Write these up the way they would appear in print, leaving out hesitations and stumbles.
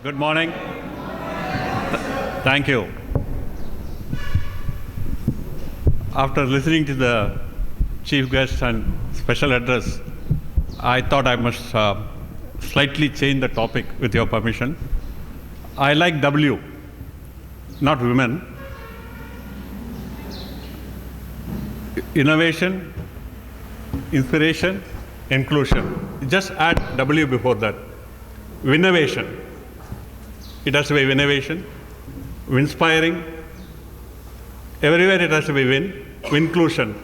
Good morning. Thank you. After listening to the chief guest and special address, I thought I must slightly change the topic with your permission. I like W, not women. Innovation, inspiration, inclusion. Just add W before that. Winnovation. It has to be innovation, inspiring. Everywhere it has to be win. Inclusion,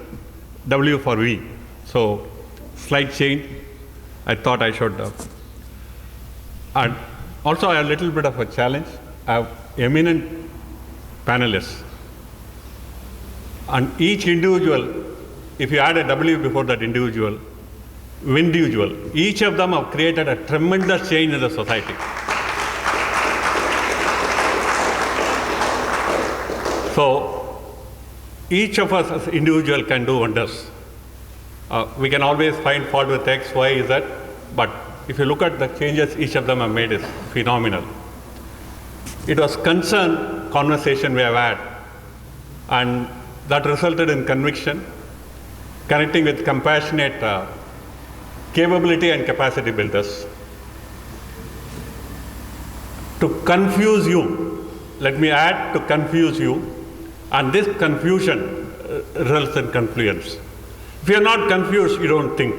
W for we. So, slight change. I thought I should. And also, I have a little bit of a challenge. I have eminent panelists. And each individual, if you add a W before that individual, each of them have created a tremendous change in the society. So, each of us as individual can do wonders. We can always find fault with X, Y, Z, but if you look at the changes each of them have made, is phenomenal. It was concern conversation we have had, and that resulted in conviction, connecting with compassionate capability and capacity builders. To confuse you, let me add, to confuse you, and this confusion results in confluence. If you are not confused, you don't think.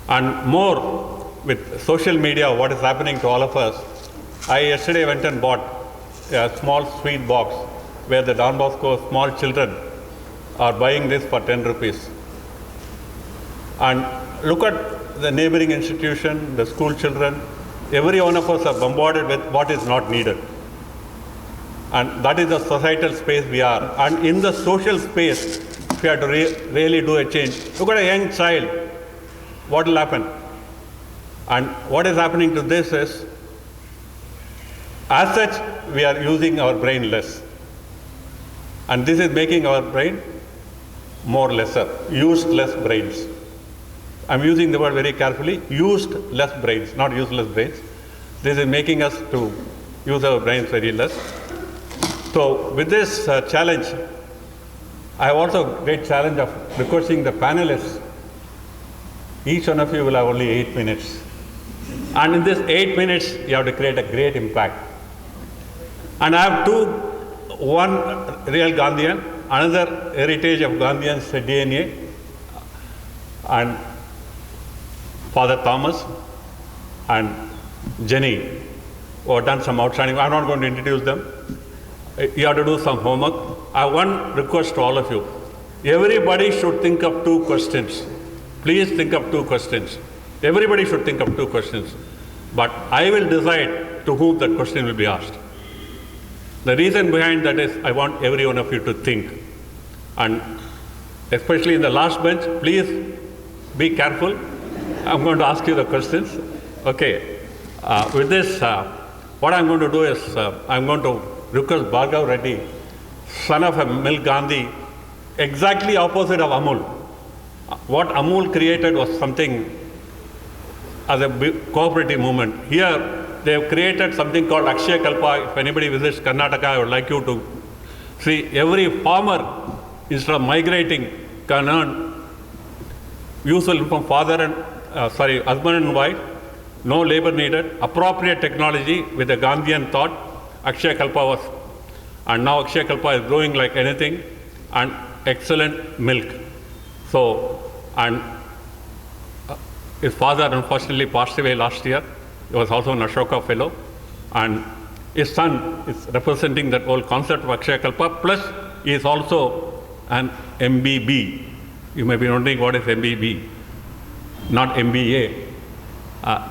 And more with social media, what is happening to all of us, I yesterday went and bought a small sweet box where the Don Bosco small children are buying this for 10 rupees. And look at the neighboring institution, the school children, every one of us are bombarded with what is not needed. And that is the societal space we are. And in the social space, if you have to really do a change, look at a young child, what will happen? And what is happening to this is, as such, we are using our brain less. And this is making our brain more lesser, used less brains. I'm using the word very carefully, used less brains, not useless brains. This is making us to use our brains very less. So with this challenge, I have also a great challenge of requesting the panelists. Each one of you will have only 8 minutes. And in this 8 minutes, you have to create a great impact. And I have one real Gandhian, another heritage of Gandhian's DNA, and Father Thomas and Jenny, who have done some outstanding. I'm not going to introduce them. You have to do some homework. I have one request to all of you. Everybody should think of 2 questions. Please think of 2 questions. Everybody should think of 2 questions. But I will decide to whom that question will be asked. The reason behind that is I want every one of you to think. And especially in the last bench, please be careful. I'm going to ask you the questions. Okay. With this, what I'm going to do is I'm going to request Bhargava Reddy, son of a Milk Gandhi, exactly opposite of Amul. What Amul created was something as a cooperative movement. Here, they have created something called Akshaya Kalpa. If anybody visits Karnataka, I would like you to see every farmer, instead of migrating, can earn useful from husband and wife, no labor needed, appropriate technology with a Gandhian thought. Akshaya Kalpa was, and now Akshaya Kalpa is growing like anything, and excellent milk. So, and his father unfortunately passed away last year. He was also an Ashoka fellow, and his son is representing that whole concept of Akshaya Kalpa, plus he is also an MBB. You may be wondering what is MBB, not MBA.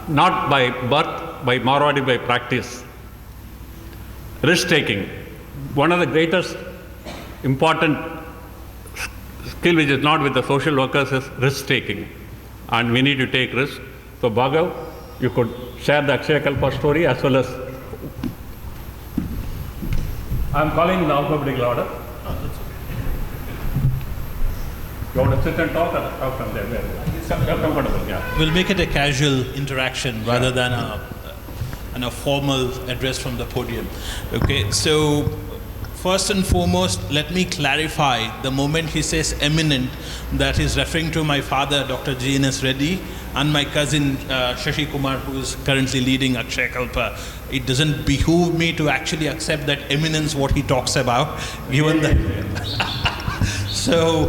Not by birth, by Marwadi, by practice. Risk-taking. One of the greatest important skill which is not with the social workers is risk-taking. And we need to take risks. So Bhargav, you could share the Akshaya Kalpa story as well as... I'm calling in alphabetical order. You want to sit and talk or talk from there? You're comfortable, yeah. We'll make it a casual interaction rather than a and a formal address from the podium. Okay, so first and foremost, let me clarify, the moment he says eminent, that is referring to my father, Dr. G.N.S. Reddy, and my cousin Shashi Kumar, who is currently leading Akshaya Kalpa. It doesn't behoove me to actually accept that eminence what he talks about, given that. So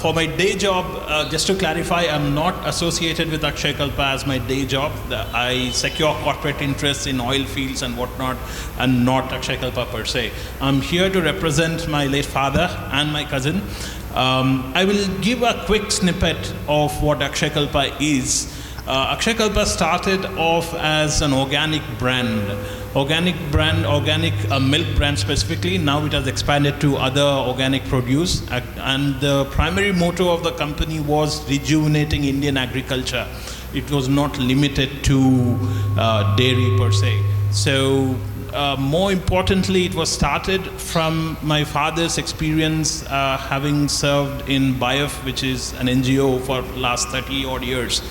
for my day job, just to clarify, I'm not associated with Akshaya Kalpa as my day job. I secure corporate interests in oil fields and whatnot, and not Akshaya Kalpa per se. I'm here to represent my late father and my cousin. I will give a quick snippet of what Akshaya Kalpa is. Akshaya Kalpa started off as an organic milk brand specifically. Now it has expanded to other organic produce, and the primary motto of the company was rejuvenating Indian agriculture. It was not limited to dairy per se. So more importantly, it was started from my father's experience having served in BIAF, which is an NGO for last 30 odd years.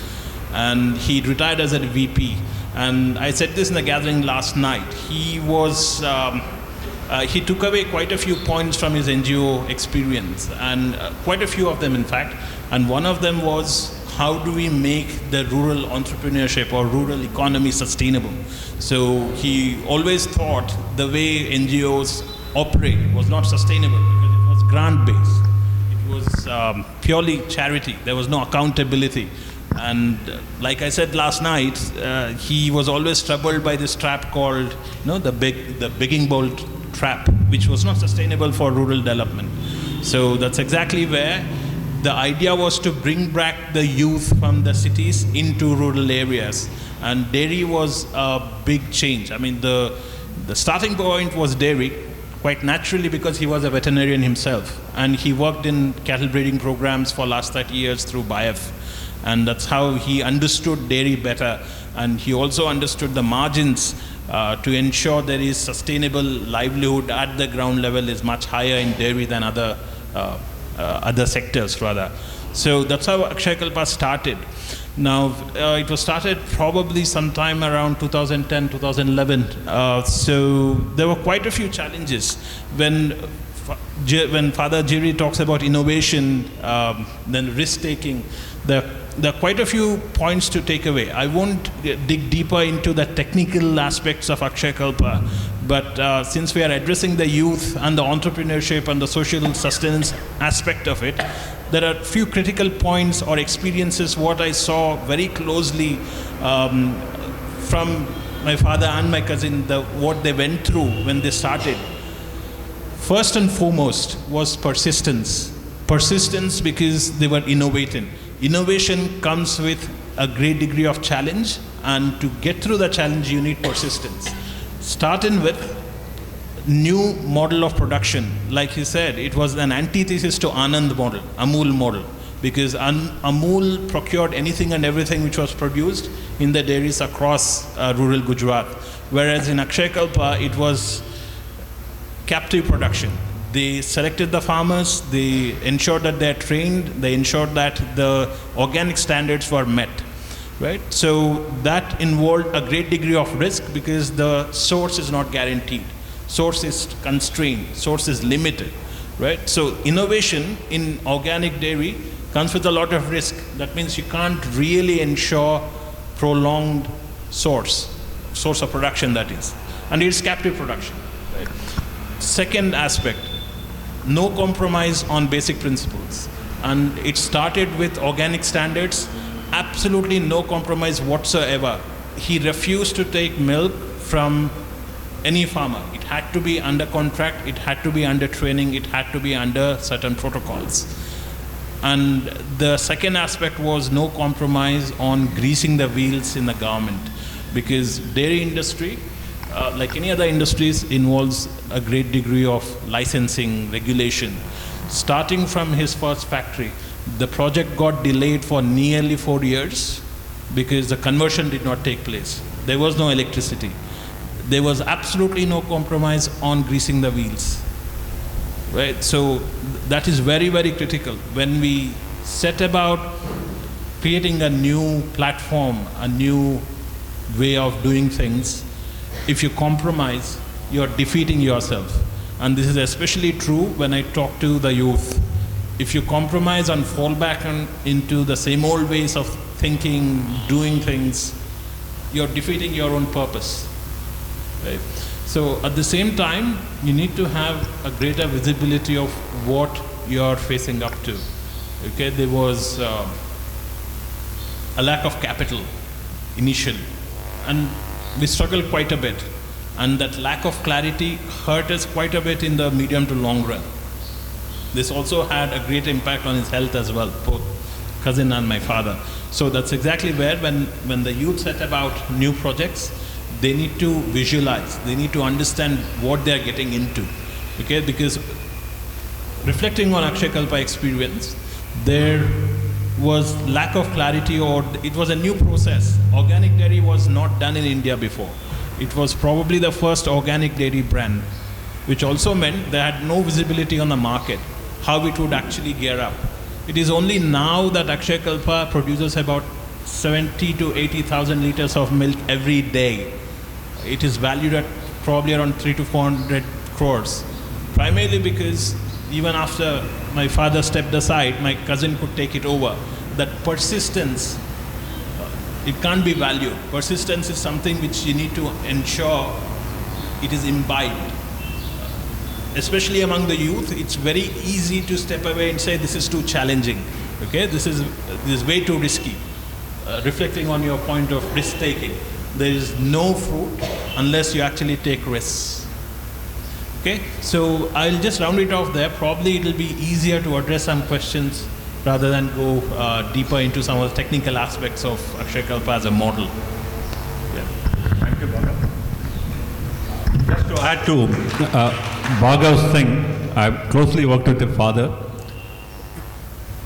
And he retired as a VP. And I said this in the gathering last night. He was, he took away quite a few points from his NGO experience, and quite a few of them in fact. And one of them was, how do we make the rural entrepreneurship or rural economy sustainable? So he always thought the way NGOs operate was not sustainable because it was grant-based. It was purely charity. There was no accountability. And like I said last night, he was always troubled by this trap called, the begging bowl trap, which was not sustainable for rural development. So that's exactly where the idea was to bring back the youth from the cities into rural areas. And dairy was a big change. I mean, the starting point was dairy, quite naturally because he was a veterinarian himself. And he worked in cattle breeding programs for last 30 years through BIAF. And that's how he understood dairy better. And he also understood the margins to ensure there is sustainable livelihood at the ground level is much higher in dairy than other sectors rather. So that's how Akshaya Kalpa started. Now, it was started probably sometime around 2010, 2011. So there were quite a few challenges. When Father Jiri talks about innovation, then risk-taking, there are quite a few points to take away. I won't dig deeper into the technical aspects of Akshaya Kalpa, but since we are addressing the youth and the entrepreneurship and the social sustenance aspect of it, there are a few critical points or experiences what I saw very closely from my father and my cousin, what they went through when they started. First and foremost was persistence. Persistence because they were innovating. Innovation comes with a great degree of challenge, and to get through the challenge you need persistence. Starting with new model of production. Like he said, it was an antithesis to Anand model, Amul model, because Amul procured anything and everything which was produced in the dairies across rural Gujarat. Whereas in Akshaya Kalpa, it was captive production. They selected the farmers, they ensured that they're trained, they ensured that the organic standards were met, right? So that involved a great degree of risk because the source is not guaranteed. Source is constrained, source is limited, right? So innovation in organic dairy comes with a lot of risk. That means you can't really ensure prolonged source of production, that is. And it's captive production, right? Second aspect, no compromise on basic principles. And it started with organic standards, absolutely no compromise whatsoever. He refused to take milk from any farmer. It had to be under contract, it had to be under training, it had to be under certain protocols. And the second aspect was no compromise on greasing the wheels in the government, because dairy industry, like any other industries, involves a great degree of licensing, regulation. Starting from his first factory, the project got delayed for nearly 4 years because the conversion did not take place. There was no electricity. There was absolutely no compromise on greasing the wheels, right? So that is very, very critical. When we set about creating a new platform, a new way of doing things, If you compromise, you're defeating yourself. And this is especially true when I talk to the youth. If you compromise and fall back into the same old ways of thinking, doing things, you're defeating your own purpose. Right? So at the same time, you need to have a greater visibility of what you're facing up to. Okay, there was a lack of capital initially, and we struggled quite a bit. And that lack of clarity hurt us quite a bit in the medium to long run. This also had a great impact on his health as well, both cousin and my father. So that's exactly where when the youth set about new projects, they need to visualize, they need to understand what they're getting into. Okay, because reflecting on Akshay Kalpa experience, there was lack of clarity, or it was a new process. Organic dairy was not done in India before. It was probably the first organic dairy brand, which also meant they had no visibility on the market, how it would actually gear up. It is only now that Akshay Kalpa produces about 70 to 80,000 liters of milk every day. It is valued at probably around 300 to 400 crores. Primarily because even after my father stepped aside, my cousin could take it over. That persistence, it can't be valued. Persistence is something which you need to ensure it is imbibed. Especially among the youth, it's very easy to step away and say this is too challenging. Okay, this is way too risky. Reflecting on your point of risk taking, there is no fruit unless you actually take risks. Okay, so I'll just round it off there. Probably it'll be easier to address some questions rather than go deeper into some of the technical aspects of Akshay Kalpa as a model. Yeah. Thank you, Bhargava. Just to add to Bhargava's thing, I've closely worked with his father.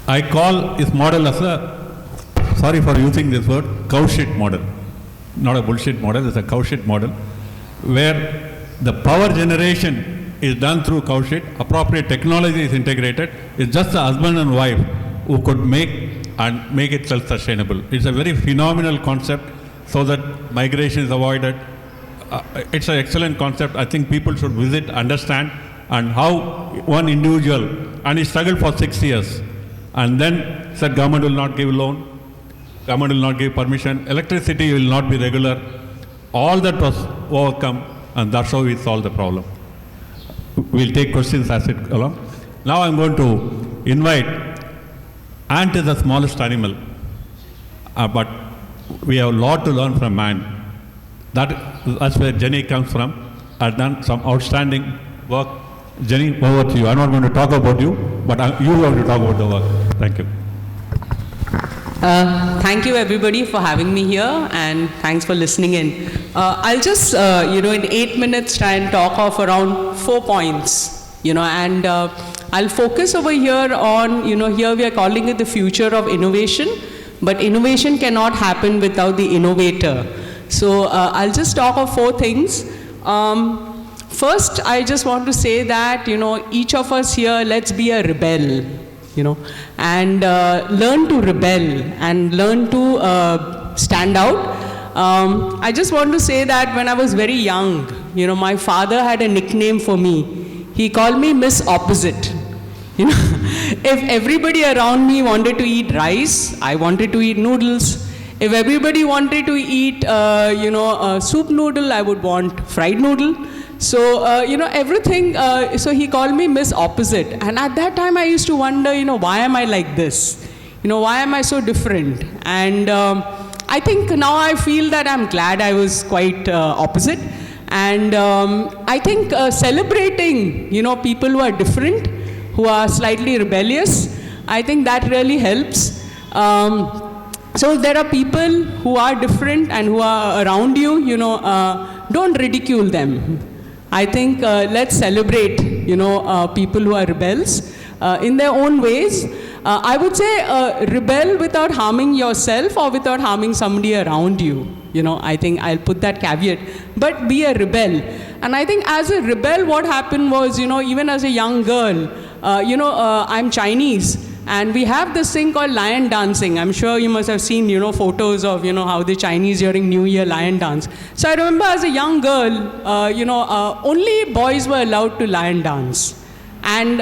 I call his model as a, sorry for using this word, cow shit model. Not a bullshit model, it's a cow shit model, where the power generation is done through cow shit, appropriate technology is integrated. It's just the husband and wife who could make it self-sustainable. It's a very phenomenal concept so that migration is avoided. It's an excellent concept. I think people should visit, understand, and how one individual, and he struggled for 6 years, and then said government will not give loan, government will not give permission, electricity will not be regular. All that was overcome, and that's how we solved the problem. We'll take questions as it along. Now I'm going to invite, ant is the smallest animal, but we have a lot to learn from man. That's where Jenny comes from. I've done some outstanding work. Jenny, over to you. I'm not going to talk about you, but you have to talk about the work. Thank you. Thank you everybody for having me here, and thanks for listening in. I'll just, in 8 minutes try and talk of around 4 points, and I'll focus over here on, here we are calling it the future of innovation, but innovation cannot happen without the innovator. So I'll just talk of 4 things. First, I just want to say that, each of us here, let's be a rebel. And learn to rebel and learn to stand out. I just want to say that when I was very young, my father had a nickname for me. He called me Miss Opposite. If everybody around me wanted to eat rice, I wanted to eat noodles. If everybody wanted to eat, a soup noodle, I would want fried noodle. So, everything, so he called me Miss Opposite. And at that time, I used to wonder, why am I like this? Why am I so different? And I think now I feel that I'm glad I was quite opposite. And I think celebrating, people who are different, who are slightly rebellious, I think that really helps. So there are people who are different and who are around you, don't ridicule them. I think let's celebrate, people who are rebels in their own ways. I would say rebel without harming yourself or without harming somebody around you. I think I'll put that caveat, but be a rebel. And I think as a rebel, what happened was, even as a young girl, I'm Chinese. And we have this thing called lion dancing. I'm sure you must have seen, photos of, how the Chinese during New Year lion dance. So I remember as a young girl, only boys were allowed to lion dance. And,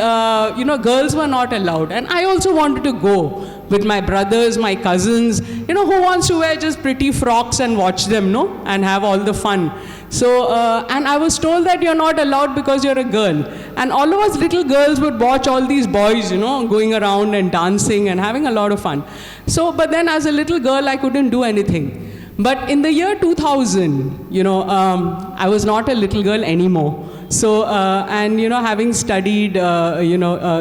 girls were not allowed. And I also wanted to go with my brothers, my cousins, who wants to wear just pretty frocks and watch them, no? And have all the fun. So, and I was told that you're not allowed because you're a girl. And all of us little girls would watch all these boys, going around and dancing and having a lot of fun. So, but then as a little girl, I couldn't do anything. But in the year 2000, I was not a little girl anymore. So, and having studied,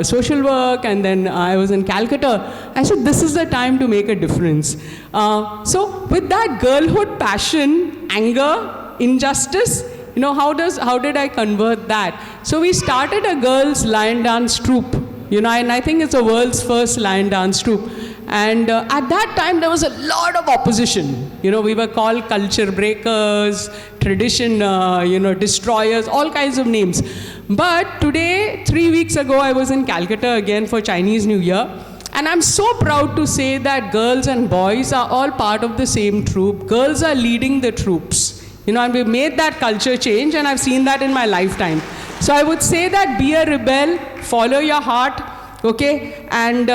social work, and then I was in Calcutta, I said, this is the time to make a difference. So, with that girlhood passion, anger, injustice, how did I convert that? So, we started a girls' lion dance troupe, and I think it's the world's first lion dance troupe. And at that time, there was a lot of opposition. We were called culture breakers, tradition, destroyers, all kinds of names. But today, 3 weeks ago, I was in Calcutta again for Chinese New Year. And I'm so proud to say that girls and boys are all part of the same troupe. Girls are leading the troops. And we've made that culture change, and I've seen that in my lifetime. So I would say that be a rebel, follow your heart, okay, and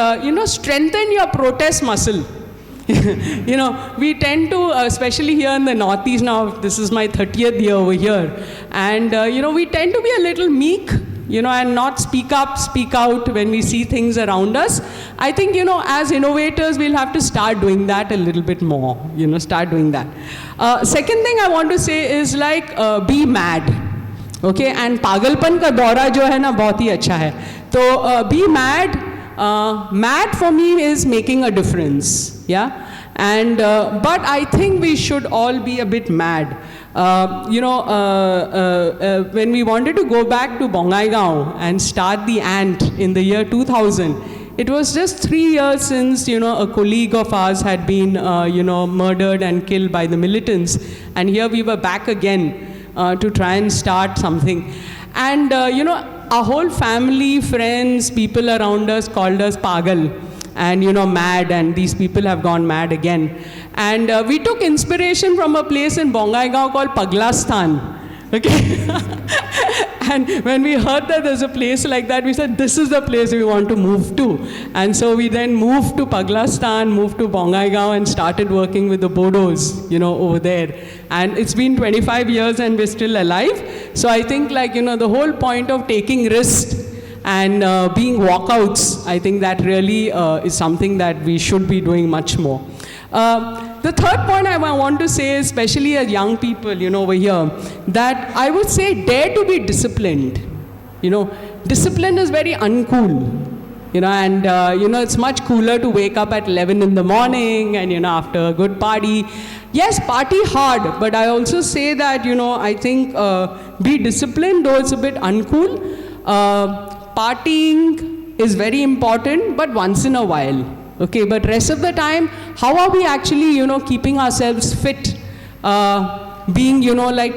strengthen your protest muscle. We tend to, especially here in the Northeast now, this is my 30th year over here, and we tend to be a little meek, and not speak up, speak out when we see things around us. I think, as innovators, we'll have to start doing that a little bit more, start doing that. Second thing I want to say is be mad. Okay, and pagalpan ka daura jo hai na bahut hi acha hai. So be mad. Mad for me is making a difference. Yeah, and but I think we should all be a bit mad. When we wanted to go back to Bongaigaon and start the Ant in the year 2000, it was just 3 years since a colleague of ours had been murdered and killed by the militants, and here we were back again. To try and start something. And, our whole family, friends, people around us called us pagal and, mad, and these people have gone mad again. And we took inspiration from a place in Bongaigaon called Paglastan. Okay? And when we heard that there's a place like that, we said, this is the place we want to move to. And so we then moved to Paglastan, moved to Bongaigaon, and started working with the Bodos, over there. And it's been 25 years and we're still alive. So I think the whole point of taking risks and being walkouts, I think that really is something that we should be doing much more. The third point I want to say, especially as young people, over here, that I would say dare to be disciplined. Discipline is very uncool. And it's much cooler to wake up at 11 in the morning and, after a good party. Yes, party hard, but I also say that, I think be disciplined, though it's a bit uncool. Partying is very important, but once in a while. Okay, but rest of the time, how are we actually, keeping ourselves fit? Being,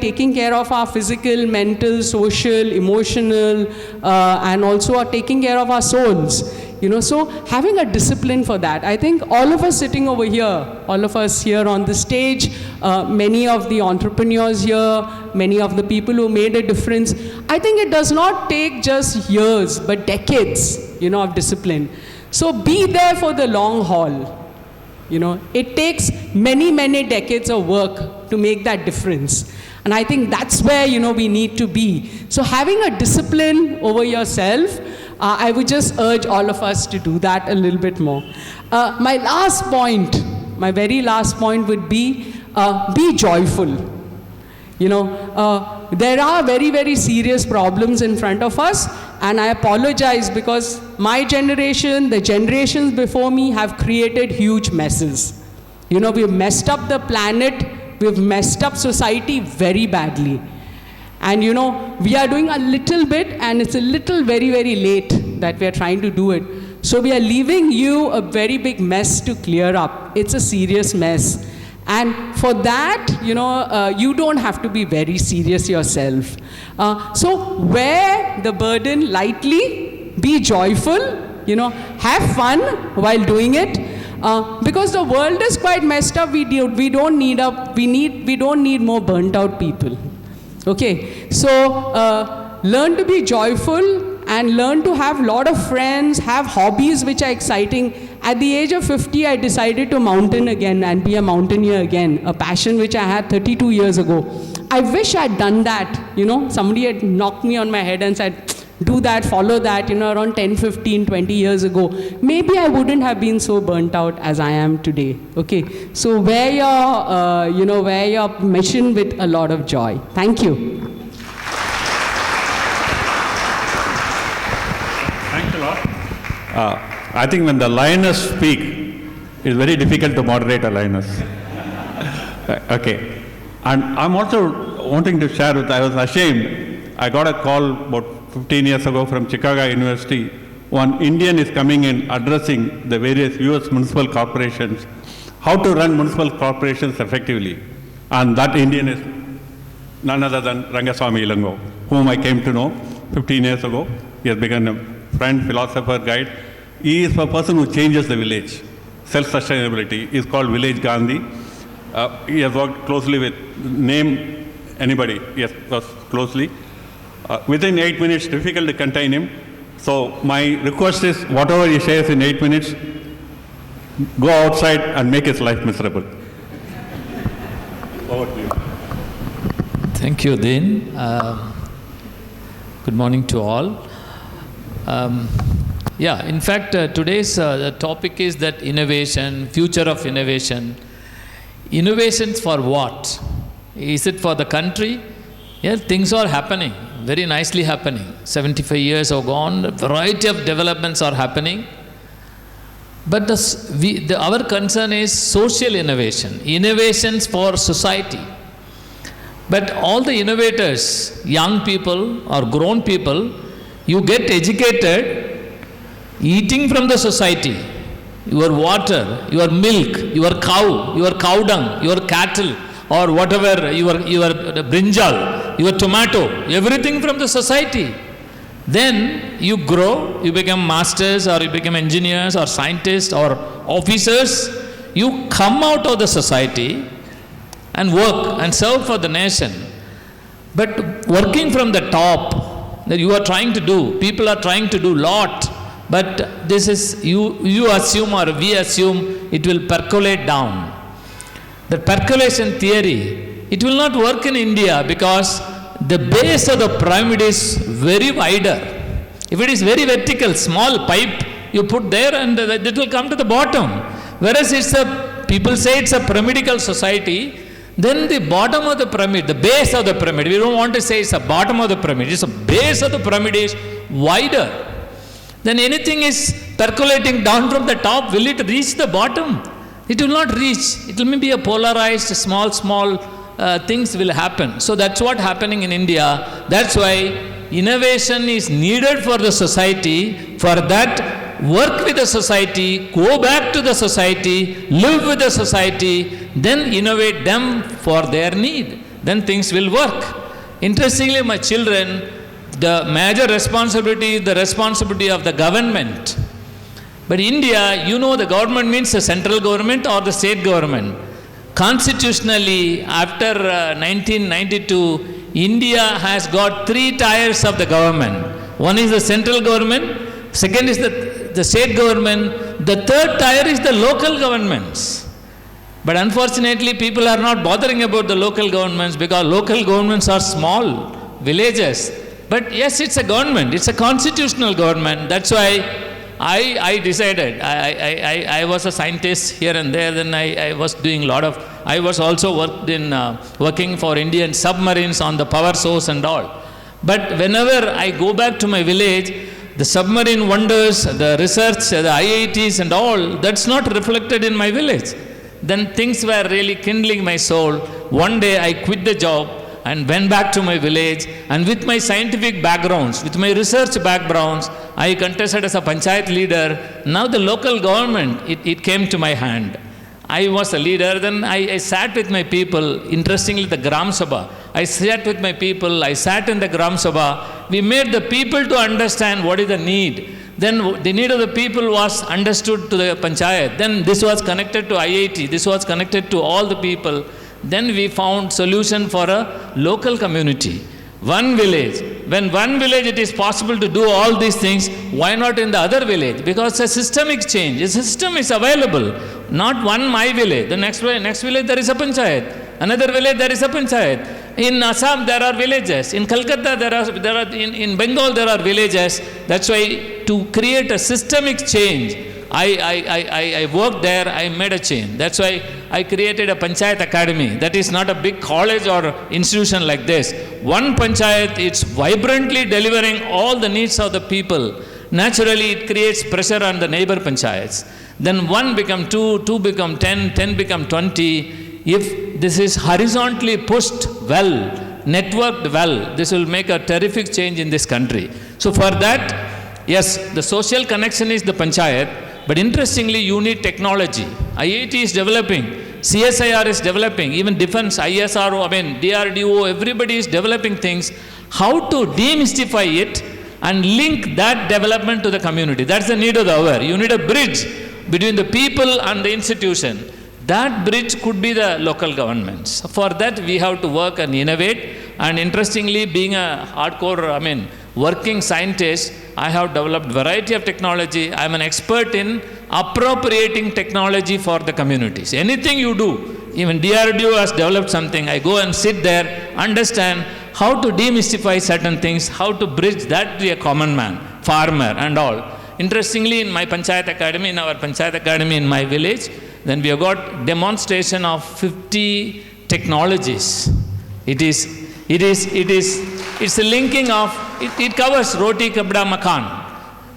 taking care of our physical, mental, social, emotional, and also taking care of our souls. So having a discipline for that. I think all of us sitting over here, all of us here on the stage, many of the entrepreneurs here, many of the people who made a difference, I think it does not take just years, but decades, of discipline. So be there for the long haul. It takes many, many decades of work to make that difference. And I think that's where, we need to be. So having a discipline over yourself, I would just urge all of us to do that a little bit more. My very last point would be joyful. There are very, very serious problems in front of us, and I apologize because my generation, the generations before me have created huge messes. We've messed up the planet, we've messed up society very badly. And we are doing a little bit, and it's a little very, very late that we are trying to do it. So we are leaving you a very big mess to clear up. It's a serious mess. And for that, you don't have to be very serious yourself. So wear the burden lightly, be joyful, have fun while doing it. Because the world is quite messed up, we don't need more burnt out people. Okay, so learn to be joyful and learn to have a lot of friends, have hobbies which are exciting. At the age of 50, I decided to mountain again and be a mountaineer again, a passion which I had 32 years ago. I wish I'd done that, somebody had knocked me on my head and said, do that, follow that, around 10, 15, 20 years ago. Maybe I wouldn't have been so burnt out as I am today, okay? So wear your mission with a lot of joy. Thank you. Thanks a lot. I think when the lioness speak, it's very difficult to moderate a lioness. Okay. And I'm also wanting to share I was ashamed. I got a call about 15 years ago from Chicago University. One Indian is coming in addressing the various US municipal corporations, how to run municipal corporations effectively. And that Indian is none other than Rangasami Elango, whom I came to know 15 years ago. He has become a friend, philosopher, guide. He is a person who changes the village. Self-sustainability is called Village Gandhi. He has worked closely with, name anybody, he has worked closely. Within 8 minutes, difficult to contain him. So my request is, whatever he shares in 8 minutes, go outside and make his life miserable. Over to you. Thank you, Deen. Good morning to all. In fact, today's topic is that innovation, future of innovation. Innovations for what? Is it for the country? Yeah, things are happening, very nicely happening. 75 years are gone, a variety of developments are happening. But our concern is social innovation, innovations for society. But all the innovators, young people or grown people, you get educated eating from the society. Your water, your milk, your cow, your cow dung, your cattle, or whatever, your brinjal, your tomato, everything from the society. Then you grow, you become masters, or you become engineers, or scientists, or officers. You come out of the society and work and serve for the nation. But working from the top, that you are trying to do, people are trying to do lot, but this is, you assume or we assume it will percolate down. The percolation theory, it will not work in India because the base of the pyramid is very wider. If it is very vertical, small pipe you put there and it will come to the bottom. Whereas people say it's a pyramidical society, then the bottom of the pyramid, the base of the pyramid, we don't want to say it's the bottom of the pyramid, it's the base of the pyramid is wider. Then anything is percolating down from the top, will it reach the bottom? It will not reach. It will be a polarized, small things will happen. So that's what happening in India. That's why innovation is needed for the society. For that, work with the society, go back to the society, live with the society, then innovate them for their need. Then things will work. Interestingly, my children, the major responsibility is the responsibility of the government. But India, the government means the central government or the state government. Constitutionally, after 1992, India has got 3 tiers of the government. One is the central government, second is the state government, the third tier is the local governments. But unfortunately, people are not bothering about the local governments because local governments are small villages. But yes, it's a government, it's a constitutional government. That's why I decided, I was a scientist here and there, then I was doing I was also working for Indian submarines on the power source and all. But whenever I go back to my village, the submarine wonders, the research, the IITs and all, that's not reflected in my village. Then things were really kindling my soul. One day I quit the job and went back to my village, and with my scientific backgrounds, with my research backgrounds, I contested as a Panchayat leader. Now the local government, it came to my hand. I was a leader, then I sat with my people, interestingly the Gram Sabha. I sat with my people, I sat in the Gram Sabha. We made the people to understand what is the need. Then the need of the people was understood to the Panchayat. Then this was connected to IIT. This was connected to all the people. Then we found solution for a local community. One village. When one village it is possible to do all these things, why not in the other village? Because a systemic change. A system is available. Not one my village. The next village there is a Panchayat. Another village there is a Panchayat. In Assam there are villages. In Calcutta there are in Bengal there are villages. That's why to create a systemic change, I worked there, I made a change. That's why I created a Panchayat Academy. That is not a big college or institution like this. One Panchayat, it's vibrantly delivering all the needs of the people. Naturally, it creates pressure on the neighbor Panchayats. Then 1 become 2, 2 become 10, 10 become 20. If this is horizontally pushed well, networked well, this will make a terrific change in this country. So for that, yes, the social connection is the Panchayat. But interestingly, you need technology. IIT is developing, CSIR is developing, even defense, ISRO, DRDO, everybody is developing things. How to demystify it and link that development to the community. That's the need of the hour. You need a bridge between the people and the institution. That bridge could be the local governments. For that, we have to work and innovate. And interestingly, being a hardcore, working scientist, I have developed variety of technology. I am an expert in appropriating technology for the communities. Anything you do, even DRDO has developed something, I go and sit there, understand how to demystify certain things, how to bridge that to a common man, farmer and all. Interestingly, in my Panchayat Academy, in our Panchayat Academy in my village, then we have got demonstration of 50 technologies. It's a linking of, it covers roti, kabda, makan.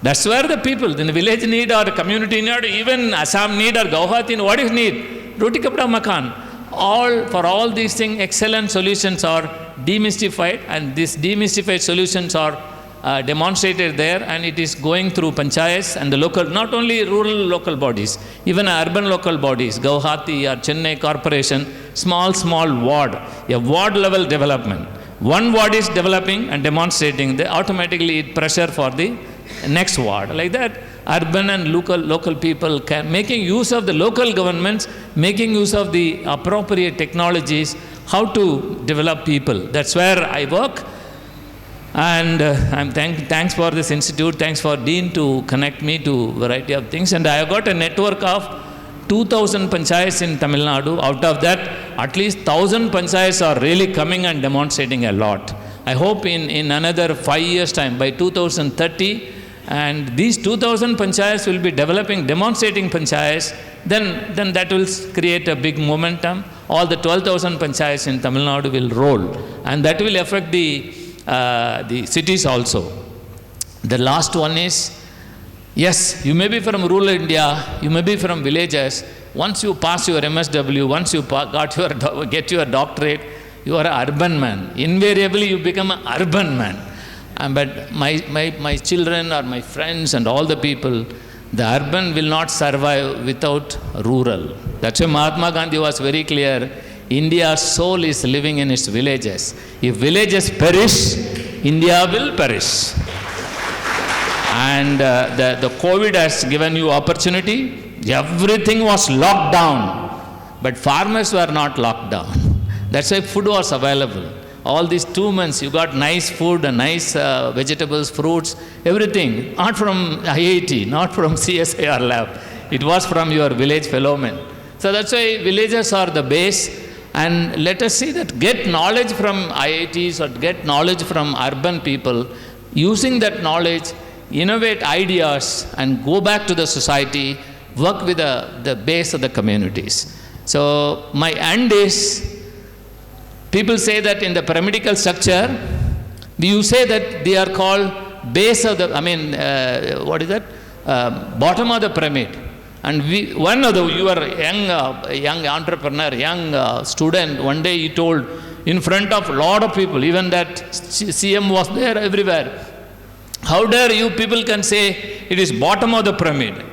That's where the people in the village need or the community need, even Assam need or Guwahati, what is need? Roti, kabda, makan. For all these things, excellent solutions are demystified, and these demystified solutions are demonstrated there, and it is going through panchayats and the local, not only rural local bodies, even urban local bodies, Guwahati or Chennai Corporation, small ward, a ward level development. One ward is developing and demonstrating, they automatically it pressure for the next ward. Like that, urban and local people making use of the local governments, making use of the appropriate technologies, how to develop people. That's where I work. And thanks for this institute, thanks for Dean to connect me to variety of things. And I have got a network of 2,000 panchayats in Tamil Nadu. Out of that, at least 1,000 panchayats are really coming and demonstrating a lot. I hope in another 5 years' time, by 2030, and these 2,000 panchayats will be demonstrating panchayats, then that will create a big momentum. All the 12,000 panchayats in Tamil Nadu will roll, and that will affect the cities also. The last one is, yes, you may be from rural India, you may be from villages. Once you pass your MSW, once you get your doctorate, you are an urban man. Invariably, you become an urban man. But my children or my friends and all the people, the urban will not survive without rural. That's why Mahatma Gandhi was very clear. India's soul is living in its villages. If villages perish, India will perish. And the COVID has given you opportunity. Everything was locked down, but farmers were not locked down. That's why food was available. All these 2 months, you got nice food and nice vegetables, fruits, everything. Not from IIT, not from CSIR lab. It was from your village fellow men. So that's why villages are the base. And let us see that get knowledge from IITs or get knowledge from urban people. Using that knowledge, innovate ideas and go back to the society, work with the base of the communities. So my end is, people say that in the pyramidical structure, you say that they are called base of the, bottom of the pyramid. And one of you are a young entrepreneur, young student, one day he told in front of a lot of people, even that CM was there everywhere. How dare you people can say it is bottom of the pyramid.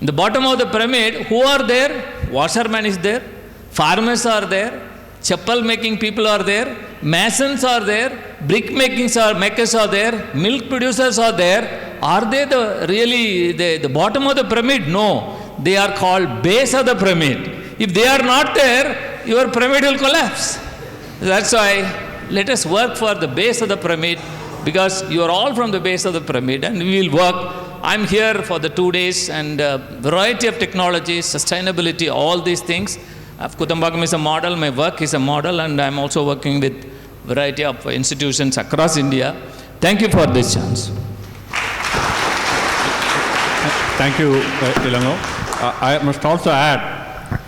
In the bottom of the pyramid, who are there? Washerman is there, farmers are there, chappal making people are there, masons are there, brick makers are there, milk producers are there. Are they really the bottom of the pyramid? No. They are called base of the pyramid. If they are not there, your pyramid will collapse. That's why let us work for the base of the pyramid, because you are all from the base of the pyramid, and we will work. I'm here for the 2 days, and variety of technologies, sustainability, all these things. Kutambagam is a model, my work is a model, and I'm also working with variety of institutions across India. Thank you for this chance. Thank you, Elango. I must also add,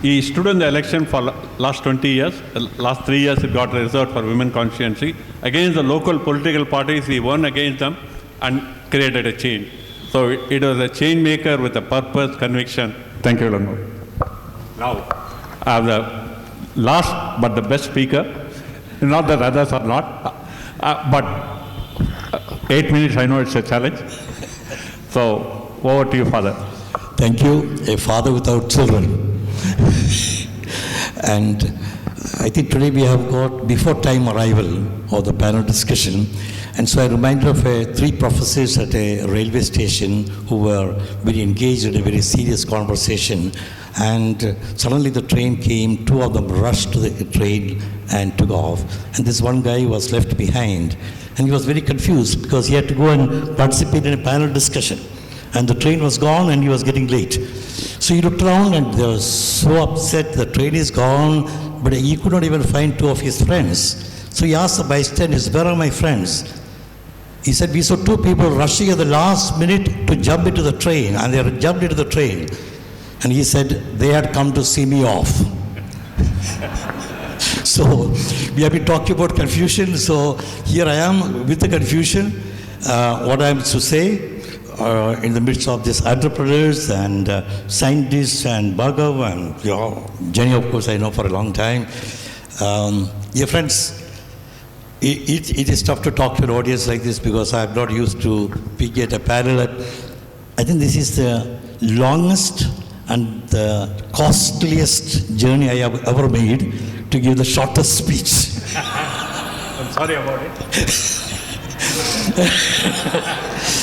he stood in the election for last 20 years. Last 3 years, he got reserved for women constituency. Against the local political parties, he won against them and created a change. So it was a change maker with a purpose, conviction. Thank you, Elango. Now, the last but the best speaker, not that others are not, but 8 minutes, I know it's a challenge. So, over to you, Father. Thank you. A father without children. And I think today we have got before time arrival of the panel discussion. And so I reminded of 3 professors at a railway station who were very engaged in a very serious conversation. And suddenly the train came, 2 of them rushed to the train and took off. And this one guy was left behind. And he was very confused because he had to go and participate in a panel discussion. And the train was gone and he was getting late. So he looked around and they were so upset, the train is gone, but he could not even find 2 of his friends. So he asked the bystanders, where are my friends? He said, we saw 2 people rushing at the last minute to jump into the train, and they had jumped into the train. And he said, they had come to see me off. So we have been talking about confusion, so here I am with the confusion. What I am to say, in the midst of these entrepreneurs and scientists and Bhargava and Jenny, of course, I know for a long time. Dear friends, it is tough to talk to an audience like this because I'm not used to being at a panel. I think this is the longest and the costliest journey I have ever made to give the shortest speech. I'm sorry about it.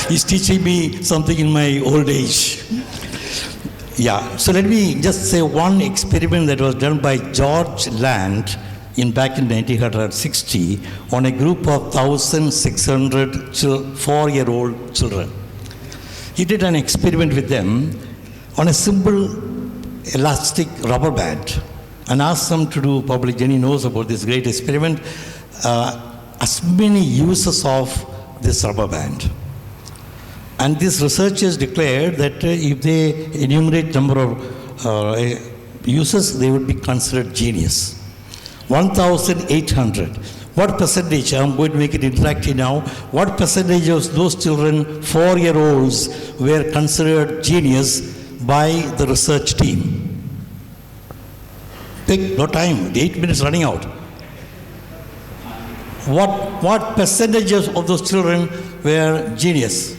He's teaching me something in my old age. Yeah, so let me just say one experiment that was done by George Land back in 1960 on a group of 1,600 4-year-old children. He did an experiment with them on a simple elastic rubber band and asked them to do, probably Jenny knows about this great experiment, as many uses of this rubber band. And these researchers declared that if they enumerate number of uses, they would be considered genius. 1,800. What percentage, I'm going to make it interactive now, what percentage of those children, 4-year-olds, were considered genius by the research team? Pick, no time, the 8 minutes running out. What percentages of those children were genius?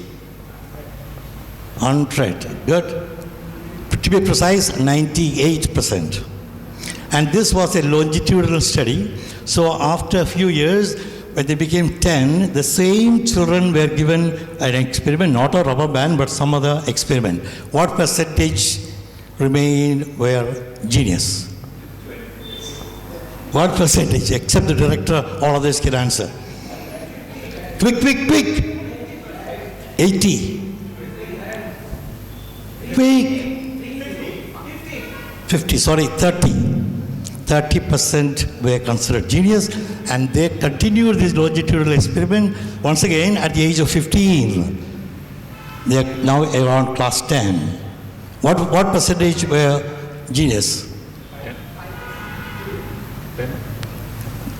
100. Good. To be precise, 98%. And this was a longitudinal study. So after a few years, when they became 10, the same children were given an experiment, not a rubber band, but some other experiment. What percentage were genius? What percentage? Except the director, all others can answer. Quick, quick, quick. 80. Quick. 50, sorry, 30. 30% were considered genius, and they continued this longitudinal experiment once again at the age of 15. They are now around class 10. What percentage were genius?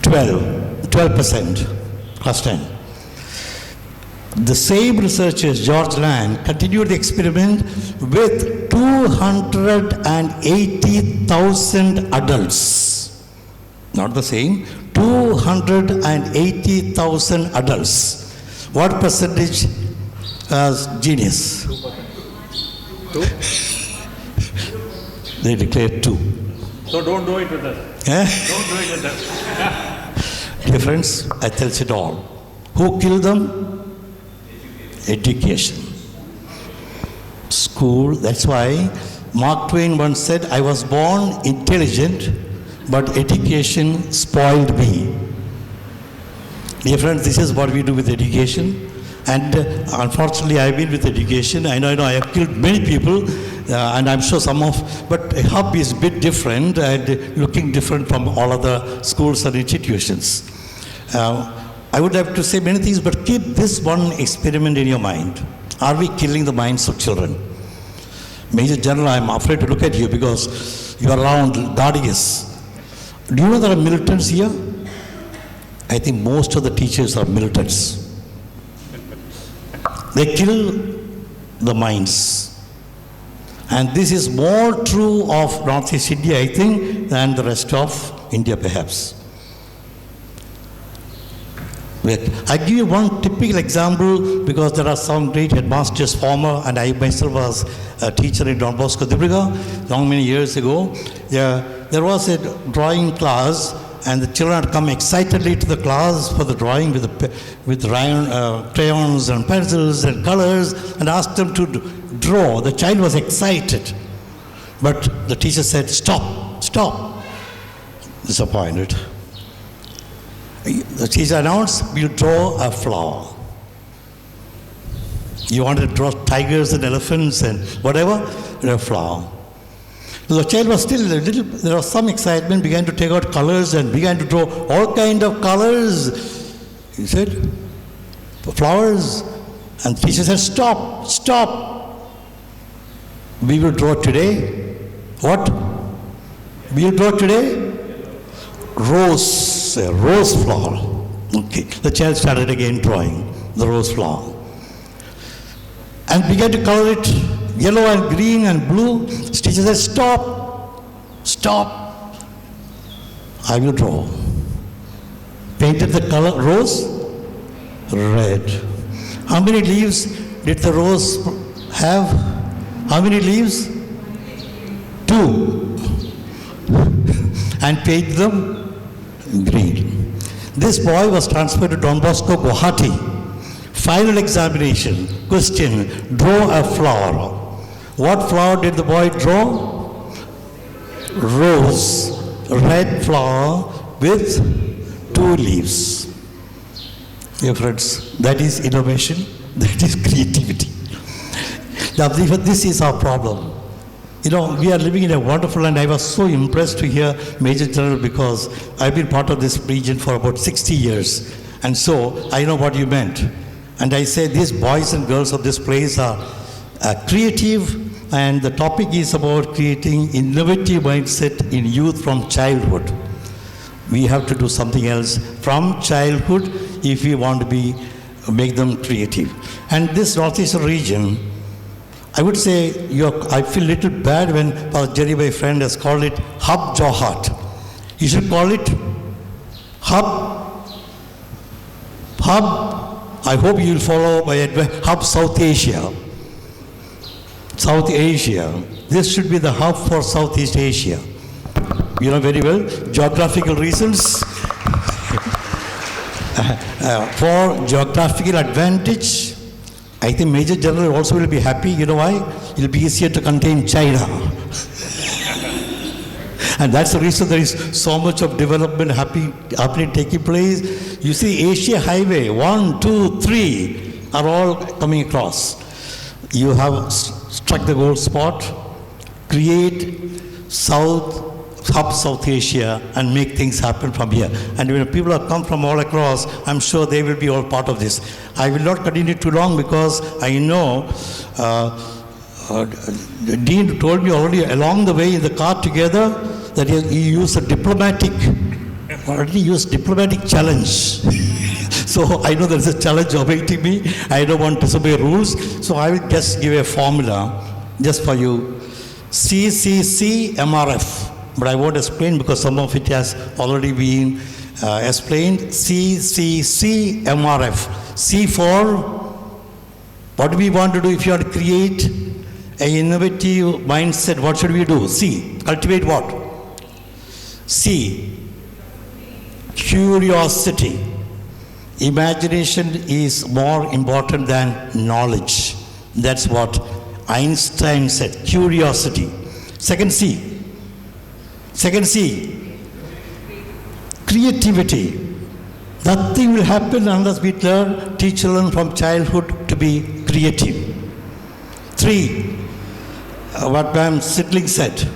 12%, class 10. The same researchers, George Land, continued the experiment with 280,000 adults. Not the same, 280,000 adults. What percentage as genius? 2? They declared 2. So don't do it with us. Eh? Don't do it with us. Dear friends, I tell it all. Who killed them? Education. school. That's why Mark Twain once said, I was born intelligent, but education spoiled me. Dear friends, this is what we do with education. And unfortunately, I've been with education. I know I have killed many people, and I'm sure but Hub is a bit different and looking different from all other schools and institutions. I would have to say many things, but keep this one experiment in your mind. Are we killing the minds of children? Major General, I'm afraid to look at you because you are around guarding us. Do you know there are militants here? I think most of the teachers are militants. They kill the minds. And this is more true of Northeast India, I think, than the rest of India perhaps. I give you one typical example because there are some great headmasters, former, and I myself was a teacher in Don Bosco, Dibriga, long many years ago. There was a drawing class, and the children had come excitedly to the class for the drawing with crayons and pencils and colors, and asked them to draw. The child was excited, but the teacher said, "Stop, stop." Disappointed. The teacher announced, "We'll draw a flower." You want to draw tigers and elephants and whatever, a flower. The child was still a little, there was some excitement, began to take out colors and began to draw all kind of colors. He said, flowers. And the teacher said, "Stop, stop. We will draw today." What? We will draw today? Rose, a rose flower. Okay. The child started again drawing the rose flower. And began to color it yellow and green and blue. The teacher said, "Stop, stop. I will draw." Painted the color rose red. How many leaves did the rose have? How many leaves? 2. And painted them green. This boy was transferred to Don Bosco, Guwahati. Final examination. Question, draw a flower. What flower did the boy draw? Rose. Red flower with 2 leaves. Dear friends, that is innovation. That is creativity. Now, this is our problem. You know, we are living in a wonderful land. I was so impressed to hear Major General because I've been part of this region for about 60 years. And so I know what you meant. And I say these boys and girls of this place are creative, and the topic is about creating innovative mindset in youth from childhood. We have to do something else from childhood if we want to make them creative. And this Northeastern region, I would say, I feel a little bad when Jerry, my friend, has called it Hub Johat. You should call it Hub. I hope you will follow my advice. Hub South Asia. South Asia. This should be the hub for Southeast Asia. You know very well, geographical reasons. For geographical advantage, I think Major General also will be happy. You know why? It will be easier to contain China. And that's the reason there is so much of development happening, taking place. You see, Asia Highway 1, 2, 3 are all coming across. You have struck the gold spot. Create Hub South Asia and make things happen from here. And when people have come from all across, I'm sure they will be all part of this. I will not continue too long because I know Dean told me already along the way in the car together that he used a diplomatic challenge. So I know there is a challenge awaiting me. I don't want to disobey rules. So I will just give a formula just for you. CCCMRF. But I won't explain because some of it has already been explained. CCCMRF. C for what do we want to do if you want to create an innovative mindset? What should we do? C. Cultivate what? C. Curiosity. Imagination is more important than knowledge. That's what Einstein said, curiosity. Second C. Second C, creativity. Nothing will happen unless we teach children from childhood to be creative. 3, what Ma'am Sidling said.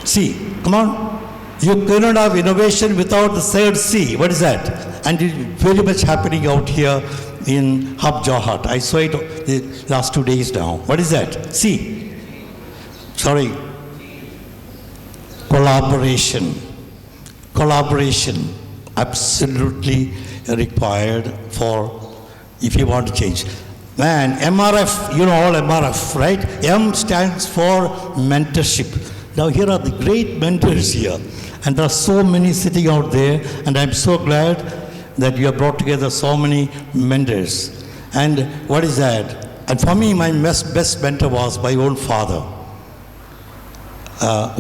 C, come on. You cannot have innovation without the third C. What is that? And it's very much happening out here in Hub Johat. I saw it the last 2 days now. What is that? C. Sorry. Collaboration. Collaboration. Absolutely required for if you want to change. Man, MRF, you know all MRF, right? M stands for mentorship. Now here are the great mentors here. And there are so many sitting out there. And I'm so glad that you have brought together so many mentors. And what is that? And for me, my best mentor was my own father,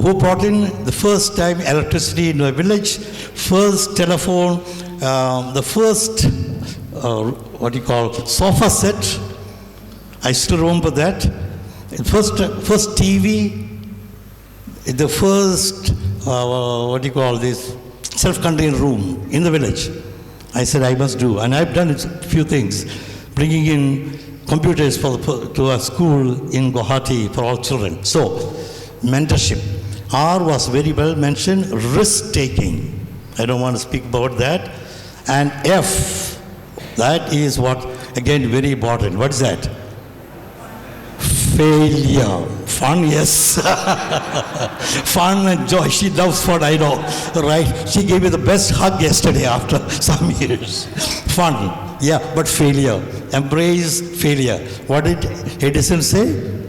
who brought in the first time electricity into a village, first telephone, the first, sofa set. I still remember that. First TV, the first, self-contained room in the village. I said I must do, and I've done a few things, bringing in computers to a school in Guwahati for all children. So, mentorship. R was very well mentioned, risk-taking. I don't want to speak about that. And F, that is what, again, very important. What is that? Failure. Fun, yes. Fun and joy. She loves fun, I know. Right? She gave me the best hug yesterday after some years. Fun. Yeah, but failure. Embrace failure. What did Edison say?